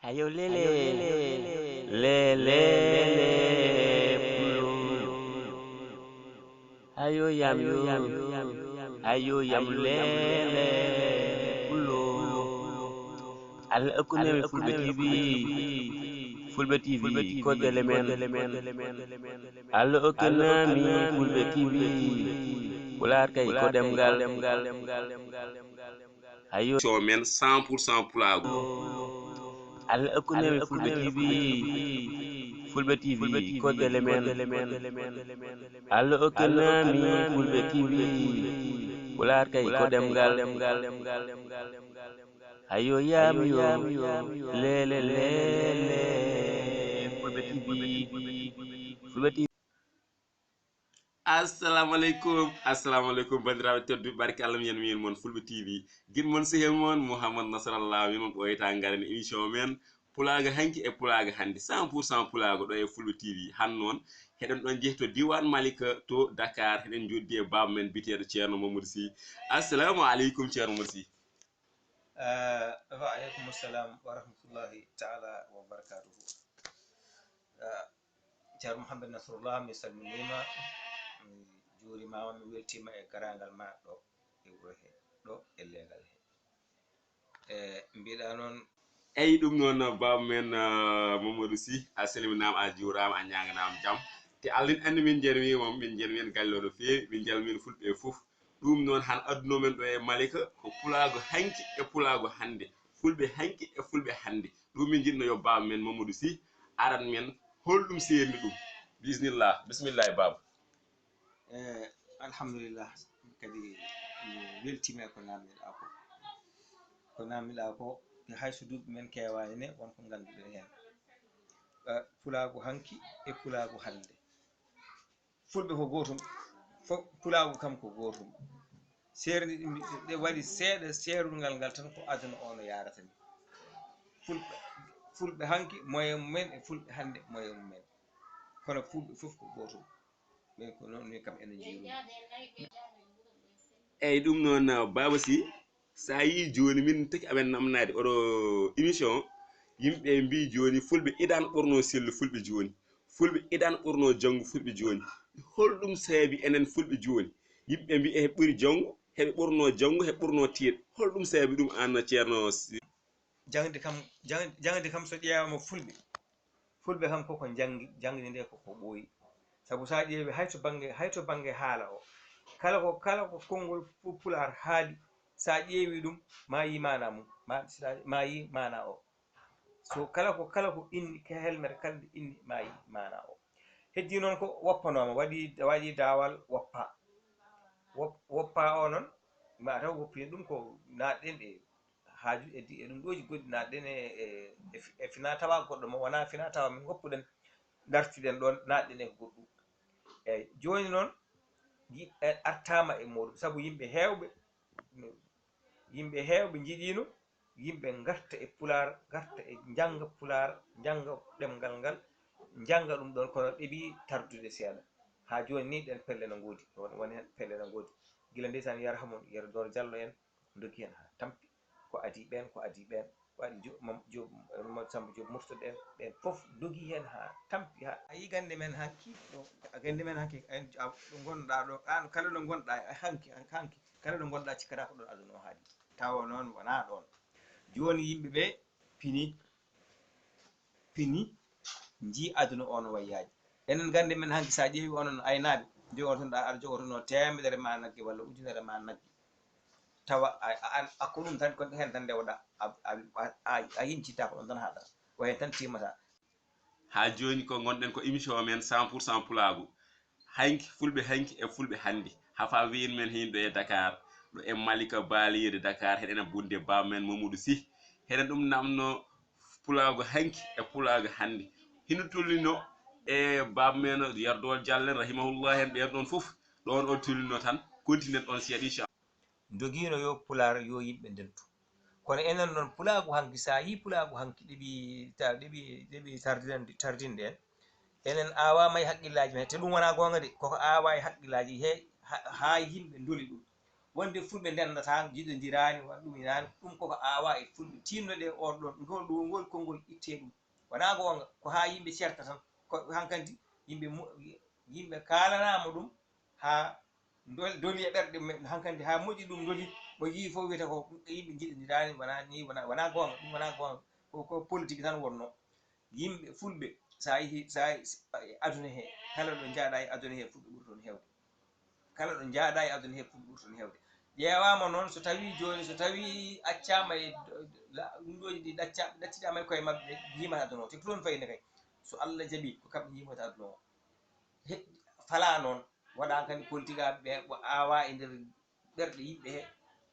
Ayo lele, lele, pulo. Ayo yam lele, pulo. Al akunemi fulbe TV, code element. Al akunemi fulbe TV, pular kay kodem gal. Ayo men 100% pulagou. al akunemi fulbe TV, code element. Al akunemi fulbe TV, pular kay kodem gal. Ayo yam lele, fulbe TV, assalamu alaikum bandiraɓe tedduɓe barke allah mi yen mon fulbe tv gin mon sehel mon Mouhamad nasrallah min mon ɓoyta garen émission men pulaga hanki e pulaga hande 100% pulago ɗo e fulbe tv han noon heɗen ɗon jeehi to diwan malika to Dakar heɗen joddi e baba men biteɗo ceerno mamoudou sy. Assalamu aleykum ceerno mamoudou sy. wa aleykum assalam wa rahmatullahi taala wa barakatuhu. ceerno Mouhamad nasrallah mi salminima, mi juurimama, mi weltima e garagal ma ɗo e wuro he ɗo e leegal he mbiɗa noon eyi ɗum noon baba men mamoudou sy a salminama, a juurama, a ñaganama jaam te allah ene andi min jarmimam, min jarmin galle o no fewi, min jalmin fulɓe e foof. ɗum noon han adduno men ɗo e malika ko pulago hanki e pulago hande, fulɓe hanki e fulɓe hande. ɗum min jiɗno yo baba men mamoudou sy aran men holɗum serni ɗum. Bismillah, bismillah e baba. alhamdulillah, kadi mi weltima ko namdiɗa ko hayso duuɓi men kewani ne wonko ganduɗen hen. pulago hanki e pulago hande, fulɓe ko gotum, fof pulago kam ko gotum. serni ɗe waɗi seeɗa seerungal ngal tan ko aduna ono yarata ni. fulɓe hanki moyen mumen e fulɓe hande moyen mumen, kono fulɓe fof ko gotum. min ko noon min kam ene jiirumi. eyyi ɗum noon baba sy sa yi joni min taki amen namnade oɗo émission yimɓe mbi joni fulɓe idan ɓurno sellu fulɓe joni, fulɓe idan ɓurno janggo fulɓe joni. holɗum saabi enen fulɓe joni yimɓe mbi e ɓuuri janggo, heɓe ɓurno janggo, heɓe ɓurno tiiɗ. holɗum saabi ɗum an ceerno Sy? jangde kam so ƴeewama fulɓe kam koko jangde nde koko ɓooyi. saabu sa ƴeewi hayto banggue haala o, kala ko konngol pular haali, sa ƴeewi ɗum ma yi mana mum, ma yi mana o. so kala ko inni ka helmere kala nde inni ma yi mana o. heddi noon ko woppanoma, waɗi dawal woppa o noon mataw woppini ɗum ko natɗen e haaju e ɗum ɗoji goɗɗi natɗen e fina tawa goɗɗo mo wona fina tawa min goppuɗen dartiɗen ɗon natɗen e goɗɗum. eyyi joni noon artama e muɗum, saabu yimɓe hewɓe jiiɗino yimɓe garta e pular, garta e jangga pular, jangga ɗemgal ngal, jangga ɗum ɗon kono ɗeeɓi tardude seeɗa. ha joni ni ɗen pelle no goodi, woni hen pelle no goodi. guila ndeysan yarhamon yero dor diallo en dogi hen ha tampi, ko adi ɓen ko waɗi Mamadou Samba Diop murtoɗo en ɓen foof dogi hen ha tampi. ha ayi gande men hanki ɗo, gande men hanki ɗo gonɗa ɗo, an kala ɗo gonɗa hanki kala ɗo gonɗa cikkata ko ɗon aduna o haali. tawa noon wona ɗon. joni yimɓeɓe pini ji aduna o no wayyaji. enen gande men hanki sa ƴeewi onon aynaɓe jogotoɗa, aɗa jogotono temedere ma nagge walla ujunere ma nagge, tawa ko ɗum tan ko hen tan dewɗa, a yincita ko ɗon tan haɗata, ko hen tan timata. ha joni ko gonɗen ko émission men 100% pulago hanki, fulɓe hanki e fulɓe hande. hafa wiin men hin ɗo e Dakar ɗo e malika baliyede Dakar, heɗena bunde baba men mamoudou sy, heɗen ɗum namno pulago hanki e pulago hande. hino tollino e baba men yerdol diallen rahimahullah hen ɓen ɗon foof ɗon o tollino tan continuen ɗon seeɗa inchallah. doguino yo pular yo yimɓe ndentu, kono enen noon pulago hanki, sa yi pulago hanki ɗeɓi tardinde en, enen awama e haqqillaji men, te ɗum wona gonga de, koko awa e haqqillaji he ha yimɓe doli ɗum. wonde fulɓe ndendata jiɗodirani waɗa ɗum inani ɗum koko awa e fulɓe tinnoɗe on ɗon ngol ɗongol konngol itte ɗum wona gonga ko ha yimɓe certa tan ko hankkadi yimɓe kalanama ɗum ha doli e ɓerɗe mumen hankkadi ha moƴƴi ɗum doli mo yii fof wiyata ko yimɓe jiɗodirani wona ni wona gonga ɗum wona gonga ko politique tan wonno yimɓe fulɓe sa yi aduna he kala ɗo jaaɗa e aduna he fulɓe ɓuuri toon hewde kala ɗo jaaɗa e aduna he fulɓe ɓuuri toon hewde ƴewama noon so tawi joni so tawi accama e ɗum ɗoji ɗi ɗacciɗama e koye mabɓe yimata aduna o te ko toon fayini kay so Allah jaaɓi ko kamɓe yimata aduna o fala noon waɗa kadi politique aɓe ɓe ɓe awa e nder ɓerɗe yimɓe he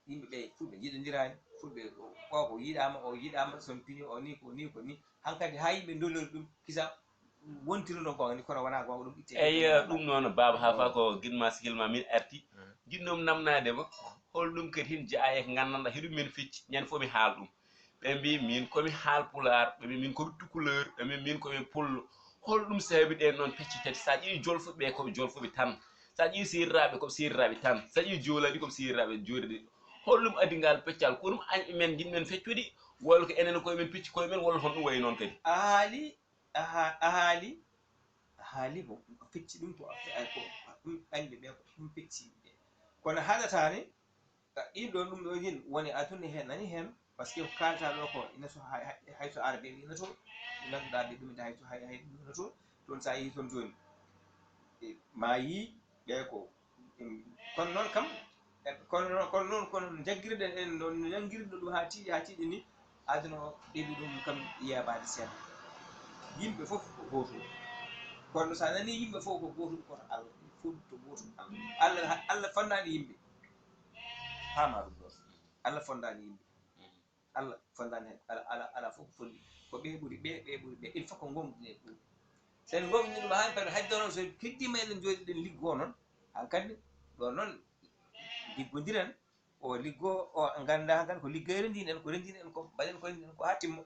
yimɓeɓe fulɓe jiɗodirani fulɓe o yiɗama son piini o ni ko ni ko ni hankkadi ha yimɓe dolori ɗum kisa wontiri no gonga ni kono wona gonga ɗum itte eyyi ɗum noon baba ha fa ko guinma sihilma min arti jinnomi namnadema holɗum kadi hin jeeya e ko gandanɗa heɗum min fecci ñande foof mi haal ɗum ɓe mbi min komi haal pular ɓe mbi min komi tukuleur ɓe mbi min komi pullo holɗum saabi ɗen noon pecce tati sa ƴeewi jolfuɓeɓe koɓe jolfuɓe tan sa ƴeewi seriraɓe koɓe seriraɓe tan sa ƴeewi joolaɓe koɓe seriraɓe jooliɓe holɗum addi ngal peccal ko ɗum men jinmen feccude walla ko enen koye men pecci koye men walla hon ɗum wayi noon kadi a haali ko fecci ɗum ko ɗum ɓanɓe ɓe ko ɗum pecci ɓe kono haɗatani ɗinɗon ɗum ɗo hin woni aduna hen nani hen par ce que ko kalta ɗo ko ina so hayso arabe ina to ganduɗa ɓe ɗum hay ina to toon sa yeehi toon joni ma yi ɓe ko kono noon kam kono jagguirɗen en no jagguirɗo ɗum ha tiiɗi ni aduna o ɗeɓi ɗum kam yiyabade seeɗa yimɓe foof ko gotum kono sa nani yimɓe fof ko gotum koto Allah fof to gotum Allah fondani yimɓe hama ɗum ɗon Allah fondani yimɓe Allah fondani hen ala fof ko fondi ko ɓe ɓuuri ɓe il faut ko gomɗine ɗum sen gomɗini ɗum han kadi hayde noon so keddima eɗen jooɗi ɗen liggo noon hankkadi ɗon noon liggodiren o liggo o ganda hankkadi ko liggey rendinen ko rendinen ko mbaɗen ko rendinen ko ha timmo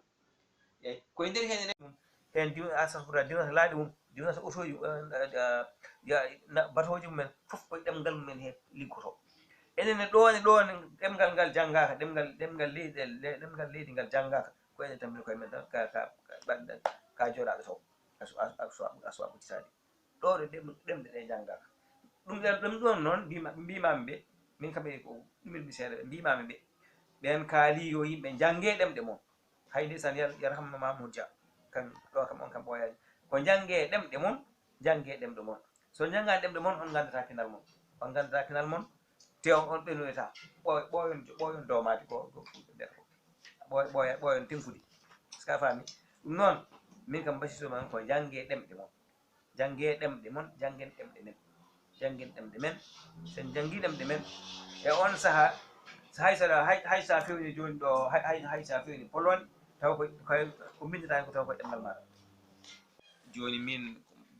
eyyi koye nder hen enen hen asafura dinata laaɗi mum dinata auto ji batoji mumen foof koye ɗemgal mumen he liggoto enenne ɗone ɗemgal ngal janggaka ɗemgal leydi ngal janggaka ko enen tan koye men tan ka joɗaɗo taw a suwa ɓuccitade ɗo ɗemɗe ɗe janggaka ɗum ɗon noon mbimami ɓe min kam ko ɗumirmi seeɗa ɓe mbimami ɓe ɓen kaali yo yimɓe jangge ɗemɗe moon hay ndesan yarhamma mamoude dia kan ɗo kam on kam ɓoyaji ko jangge ɗemɗe moon jangge ɗemɗe moon so janggani ɗemɗe moon on gandata kinal moon te on ɓenoyta ɓoyon domade ko fulɓe mbiyata ko ɓoyon tenkude ska fami ɗum noon min kam basitoman ko jangge ɗemɗe moon janggen ɗemɗe men sen janggui ɗemɗe men e on saaha hay sa fewni joni ɗo hay sa fewni Pologne taw ko bindata ko taw koye ɗemgal maɗa joni min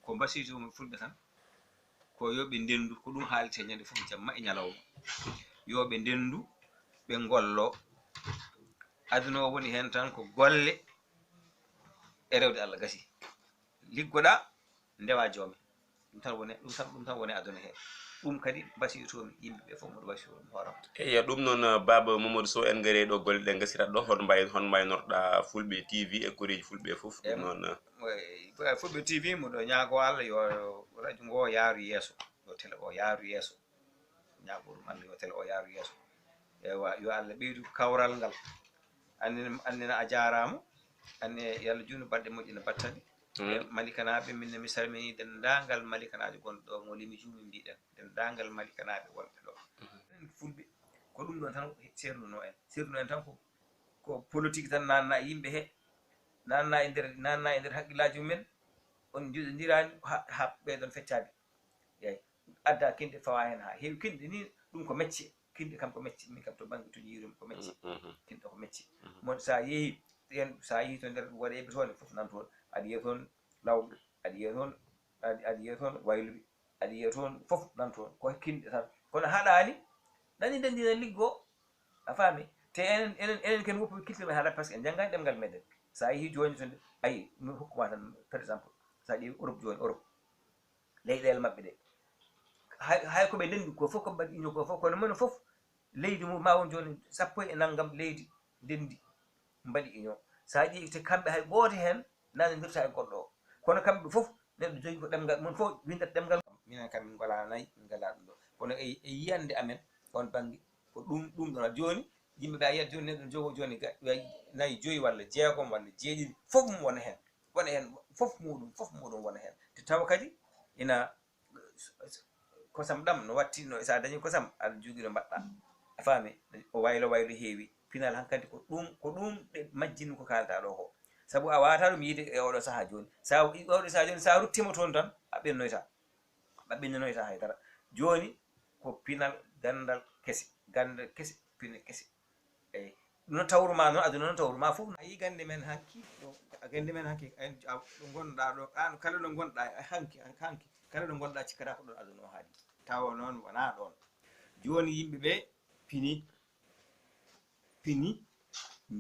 ko basitomi fulɓe tan ko yoɓe ndendu ko ɗum haalite ñande foof jamma e ñalawma yoɓe ndendu ɓe gollo aduna o woni hen tan ko golle e rewde Allah gasi liggoɗa ndewa joome ɗum tan woni aduna he ɗum kadi basitomi yimɓeɓe fof moɗo basitomi hooram eyyi ɗum noon baba Mamadou Sow en gaari ɗo golle ɗe gasirat ɗo hon mbaynorɗa fulɓe TV e koreji fulɓe foof ɗum noon fulɓe TV moɗo ñaago Allah yo radio ngo yaaru yeeso yo télé o yaaru yeeso ñaago ɗum Allah yo télé o yaaru yeeso ewa yo Allah ɓeydu kawral ngal annene a jarama anne yo Allah juutnu balɗe moƴƴi no battani malikanaɓe minne mi salmini dendagal malikanaɓe gonɗo ɗo mo limi juumi mbiɗen dendagal malikanaɓe wonɓe ɗo fulɓe ko ɗum ɗon tan sernuno en tan ko politique tan nanna yimɓe he nanna e nder haqqillaji mumen on juɗodirani ha ɓeɗon feccade eyyi adda kinɗe fawa hen ha heewi kinɗe ni ɗum ko mecce kinɗe kam ko mecce min kam to banggue to jiirumi ko mecce kinɗe ko mecce mon sa yeehi to nder waɗeɓe toon foof nan toon aɗa yiya toon lawɓe aɗa yiya toon wayluɓe aɗa yiya toon foof nan toon ko kinɗe tan kono haɗani nani dendina liggo a faami te enen ken woppi kiltimen haɗa par ce que en janggani ɗemgal meɗen sa yeehi joni to ayi mi hokkuma tan par exemple sa ƴeewi Europe joni Europe leyɗele mabɓe ɗe hay koɓe ndendi ko fof ko mbaɗi union ko fof kono moni fof leydi mum ma won joni 10 e naggam leydi ndendi mbaɗi union sa ƴeewi te kamɓe hay gooto heen nanondirta e goɗɗo o kono kamɓe fof neɗɗo jogui ko ɗemgal mon fof windat ɗemgal minen kam min ngala nayyi min ngala ɗum ɗo kono e yiyande amen on banggue ko ɗum ɗon waɗi joni yimɓeɓe a yiyat joni neɗɗo jogo joni nayyi 5 walla 6 walla 7 fof mum wona hen fof muɗum wona hen te tawa kadi ina kosam ɗam no wattino sa dañi kosam aɗa jogui ɗo mbaɗɗa a faami o waylo heewi pinal hankkadi ko ɗum ɗe majjini ko kalata ɗo ko saabu a wawata ɗum yiide e oɗo saaha joni oɗo saaha joni sa ruttima toon tan a ɓennanoyta haydara joni ko pinal gandal kese pine kese eyyi no tawruma noon aduna noon tawruma fof a yi gande men hanki gande men hanki ɗo gonɗa ɗo an kala ɗo gonɗa hanki kala ɗo gonɗa cikkata ko ɗon aduna o haali tawa noon wona ɗon joni yimɓeɓe pini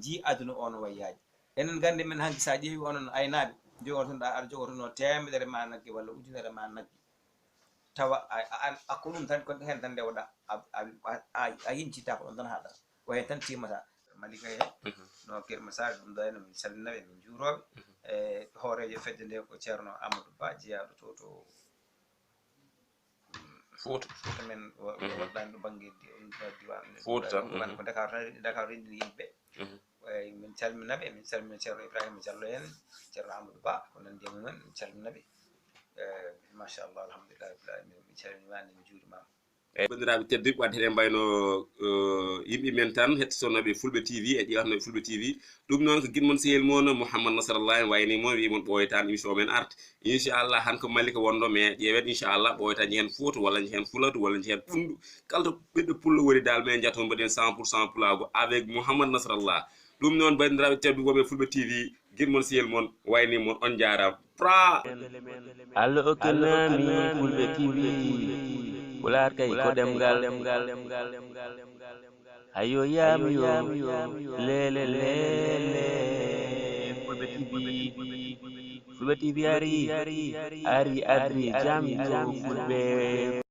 ji aduna o no wayyaji enen gande men hanki sa ƴeewi onon aynaɓe jogotoɗa aɗa jogotono temedere ma nagge walla ujunere ma nagge tawa ko ɗum tan ko hen tan ndewɗa a yincita ko ɗon tan haɗata ko hen tan timmata malika he no Keur Massar ɗum ɗo henna min calminaɓe min juuroɓe e hoorejo fedde nde ko ceerno Amadou Ba jeeyaɗo to Fouta men waɗɗani ɗo banggue diwan ko Dakar renndini yimɓeɓe eyyi min calminaɓe min calmina ceerno Ibrahima Diallo en ceerno Amadou Ba ko nandi e mumen min calminaɓe machallah alhamdulillah rabbil alamin mi calminimama mi juurimama eyyi bandiraɓe tedduɓe wadde heɗen mbayno yimɓe men tan hettotonoɓe fulɓe TV e ƴewatnoɓe fulɓe TV ɗum noon ko guiɗmon sehil moon Mouhamad nasrallah en waynimon wimon ɓoytan émission men arte inchallah han ko Malika wonɗo mais ƴeewen inchallah ɓoyta jehen Fouta walla jehen Fuladu walla jehen Fundu kala to ɓiɗɗo pullo woni dal men jaato mbaɗen 100% pulagou avec Mouhamad nasrallah ɗum noon bandiraɓe tedduɓe woɓe fulɓe TV guiɗmon sehil moon waynimon on jarama Allah okkinami fulɓe TV Pulaar kay ko ɗemgal hayo yami yo lele fulɓe TV ari adri jam yo fulɓe